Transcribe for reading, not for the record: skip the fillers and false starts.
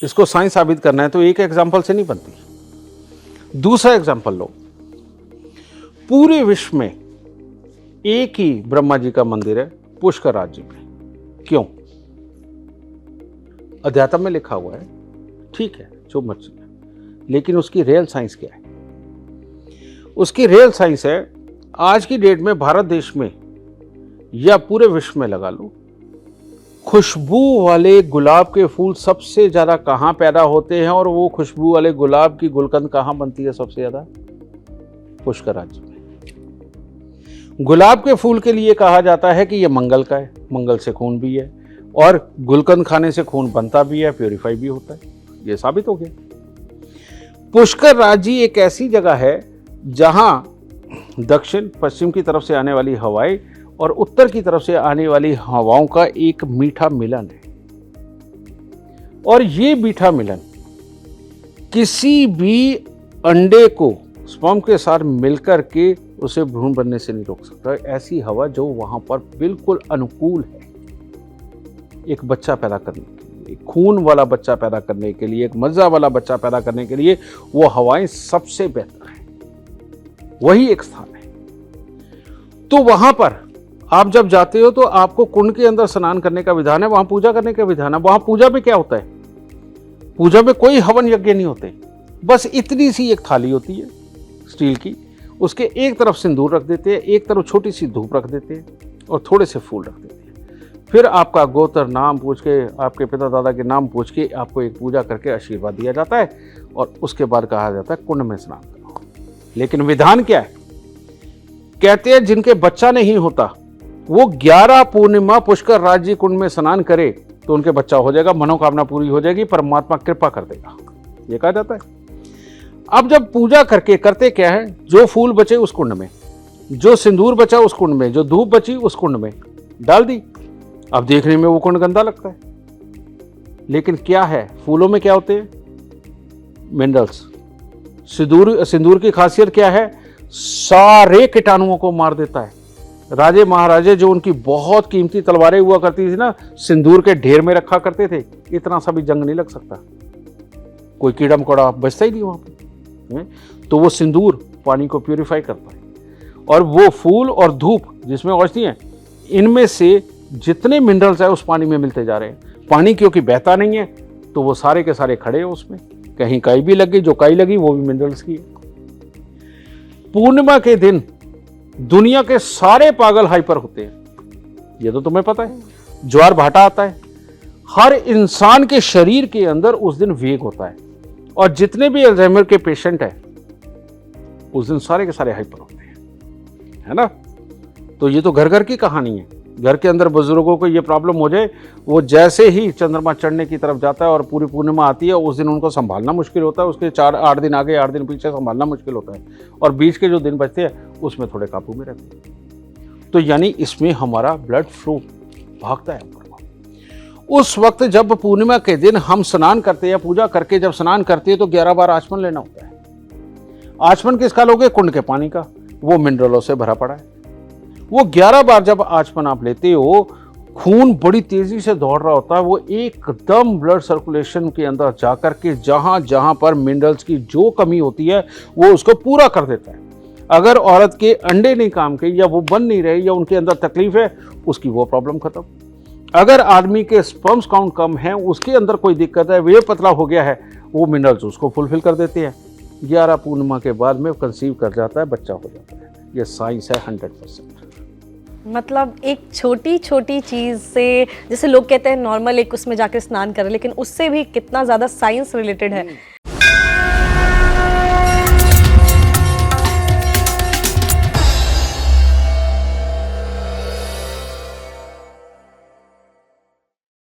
इसको साइंस साबित करना है तो एक एग्जाम्पल से नहीं बनती। दूसरा एग्जाम्पल लो, पूरे विश्व में एक ही ब्रह्मा जी का मंदिर है पुष्कर राज्य में। क्यों? अध्यात्म में लिखा हुआ है, ठीक है, जो मर्जी है, लेकिन उसकी रियल साइंस क्या है? उसकी रियल साइंस है, आज की डेट में भारत देश में या पूरे विश्व में लगा लो, खुशबू वाले गुलाब के फूल सबसे ज्यादा कहां पैदा होते हैं, और वो खुशबू वाले गुलाब की गुलकंद कहां बनती है सबसे ज्यादा? पुष्कर राज्य में। गुलाब के फूल के लिए कहा जाता है कि यह मंगल का है, मंगल से खून भी है, और गुलकंद खाने से खून बनता भी है, प्योरीफाई भी होता है। यह साबित हो गया। पुष्कर राज्य एक ऐसी जगह है जहां दक्षिण पश्चिम की तरफ से आने वाली हवाएं और उत्तर की तरफ से आने वाली हवाओं का एक मीठा मिलन है, और ये मीठा मिलन किसी भी अंडे को स्पर्म के साथ मिलकर के उसे भ्रूण बनने से नहीं रोक सकता। ऐसी हवा जो वहां पर बिल्कुल अनुकूल है एक बच्चा पैदा करने के लिए, खून वाला बच्चा पैदा करने के लिए, एक मजा वाला बच्चा पैदा करने के लिए, वो हवाएं सबसे बेहतर है। वही एक स्थान है। तो वहां पर आप जब जाते हो तो आपको कुंड के अंदर स्नान करने का विधान है, वहां पूजा करने का विधान है। वहां पूजा में क्या होता है? पूजा में कोई हवन यज्ञ नहीं होते, बस इतनी सी एक थाली होती है स्टील की, उसके एक तरफ सिंदूर रख देते हैं, एक तरफ छोटी सी धूप रख देते हैं और थोड़े से फूल रख देते हैं। फिर आपका गोत्र नाम पूछ के, आपके पिता दादा के नाम पूछ के आपको एक पूजा करके आशीर्वाद दिया जाता है, और उसके बाद कहा जाता है कुंड में स्नान करो। लेकिन विधान क्या है? कहते हैं जिनके बच्चा नहीं होता वो 11 पूर्णिमा पुष्कर राज्य कुंड में स्नान करे तो उनके बच्चा हो जाएगा, मनोकामना पूरी हो जाएगी, परमात्मा कृपा कर देगा, ये कहा जाता है। अब जब पूजा करके करते क्या है, जो फूल बचे उस कुंड में, जो सिंदूर बचा उस कुंड में, जो धूप बची उस कुंड में डाल दी। अब देखने में वो कुंड गंदा लगता है, लेकिन क्या है, फूलों में क्या होते हैं? मिनरल्स। सिंदूर की खासियत क्या है? सारे कीटाणुओं को मार देता है। राजे महाराजे जो उनकी बहुत कीमती तलवारें हुआ करती थी ना, सिंदूर के ढेर में रखा करते थे, इतना सा भी जंग नहीं लग सकता, कोई कीड़ा मकोड़ा बचता ही नहीं वहां पे। तो वो सिंदूर पानी को प्यूरिफाई करता है, और वो फूल और धूप जिसमें औषधि है, इनमें से जितने मिनरल्स है उस पानी में मिलते जा रहे हैं। पानी क्योंकि बहता नहीं है तो वो सारे के सारे खड़े हैं उसमें, कहीं काई भी लगी, जो काई लगी वो भी मिनरल्स की है। पूर्णिमा के दिन दुनिया के सारे पागल हाइपर होते हैं, ये तो तुम्हें पता है। ज्वार भाटा आता है, हर इंसान के शरीर के अंदर उस दिन वेग होता है, और जितने भी अल्जाइमर के पेशेंट हैं उस दिन सारे के सारे हाइपर होते हैं, है ना। तो ये तो घर घर की कहानी है। घर के अंदर बुजुर्गों को ये प्रॉब्लम हो जाए, वो जैसे ही चंद्रमा चढ़ने की तरफ जाता है और पूरी पूर्णिमा आती है, उस दिन उनको संभालना मुश्किल होता है। उसके 8 दिन आगे 8 दिन पीछे संभालना मुश्किल होता है, और बीच के जो दिन बचते हैं उसमें थोड़े काबू में रहते हैं। तो यानी इसमें हमारा ब्लड फ्लो भागता है। उस वक्त जब पूर्णिमा के दिन हम स्नान करते हैं, पूजा करके जब स्नान करते हैं तो 11 बार आचमन लेना होता है। आचमन किसका लोगे? कुंड के पानी का, वो मिनरलों से भरा पड़ा है। वो 11 बार जब आचमन आप लेते हो, खून बड़ी तेजी से दौड़ रहा होता है, वो एकदम ब्लड सर्कुलेशन के अंदर जाकर के जहां जहां पर मिनरल्स की जो कमी होती है वो उसको पूरा कर देता है। अगर औरत के अंडे नहीं काम के, या वो बन नहीं रहे, या उनके अंदर तकलीफ है, उसकी वो प्रॉब्लम खत्म। अगर आदमी के स्पर्म्स काउंट कम है, उसके अंदर कोई दिक्कत है, वे पतला हो गया है, वो मिनरल्स उसको फुलफिल कर देते हैं। 11 पूर्णिमा के बाद में कंसीव कर जाता है, बच्चा हो जाता है। ये साइंस है 100%। मतलब एक छोटी छोटी चीज़ से, जैसे लोग कहते हैं नॉर्मल एक उसमें जाकर स्नान करें, लेकिन उससे भी कितना ज़्यादा साइंस रिलेटेड है।